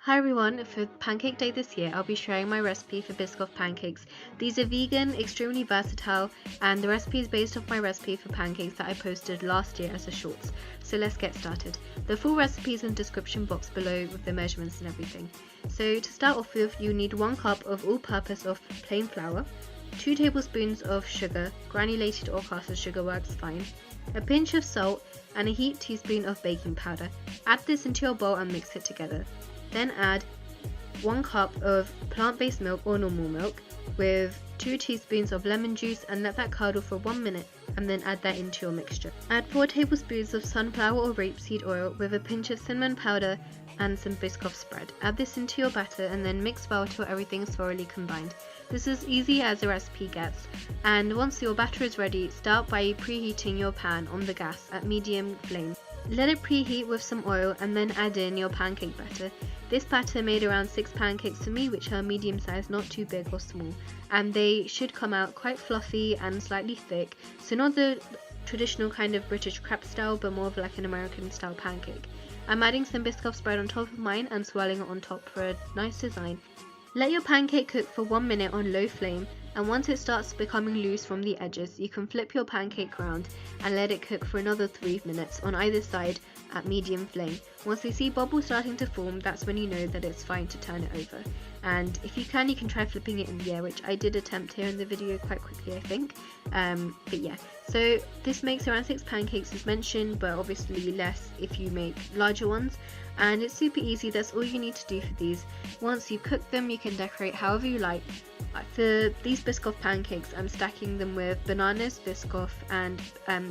Hi everyone, for Pancake Day this year I'll be sharing my recipe for Biscoff pancakes. These are vegan, extremely versatile, and the recipe is based off my recipe for pancakes that I posted last year as a shorts. So let's get started. The full recipe is in the description box below with the measurements and everything. So to start off with, you need 1 cup of all-purpose of plain flour, 2 tablespoons of sugar, granulated or caster sugar works fine, a pinch of salt, and a heaped teaspoon of baking powder. Add this into your bowl and mix it together. Then add 1 cup of plant-based milk or normal milk with 2 teaspoons of lemon juice and let that curdle for 1 minute, and then add that into your mixture. Add 4 tablespoons of sunflower or rapeseed oil with a pinch of cinnamon powder and some Biscoff spread. Add this into your batter and then mix well till everything is thoroughly combined. This is easy as the recipe gets, and once your batter is ready, start by preheating your pan on the gas at medium flame. Let it preheat with some oil and then add in your pancake batter. This batter made around 6 pancakes for me, which are medium sized, not too big or small, and they should come out quite fluffy and slightly thick, so not the traditional kind of British crepe style but more of like an American style pancake. I'm adding some Biscoff spread on top of mine and swirling it on top for a nice design. Let your pancake cook for 1 minute on low flame, and once it starts becoming loose from the edges, you can flip your pancake around and let it cook for another 3 minutes on either side at medium flame. Once you see bubbles starting to form, that's when you know that it's fine to turn it over. And if you can try flipping it in the air, which I did attempt here in the video quite quickly, I think. But yeah, so this makes around 6 pancakes as mentioned, but obviously less if you make larger ones. And it's super easy, that's all you need to do for these. Once you cook them, you can decorate however you like. For these Biscoff pancakes, I'm stacking them with bananas, Biscoff, and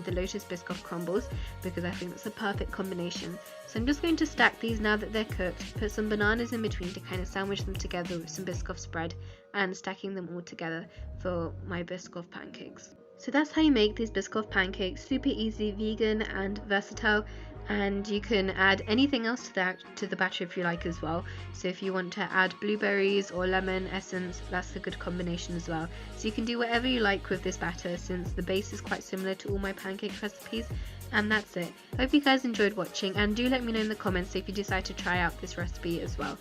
the Lotus Biscoff crumbles, because I think that's a perfect combination. So I'm just going to stack these now that they're cooked, put some bananas in between to kind of sandwich them together with some Biscoff spread, and stacking them all together for my Biscoff pancakes. So that's how you make these Biscoff pancakes. Super easy, vegan, and versatile. And you can add anything else to the batter if you like as well. So if you want to add blueberries or lemon essence, that's a good combination as well. So you can do whatever you like with this batter, since the base is quite similar to all my pancake recipes. And that's it. Hope you guys enjoyed watching, and do let me know in the comments if you decide to try out this recipe as well.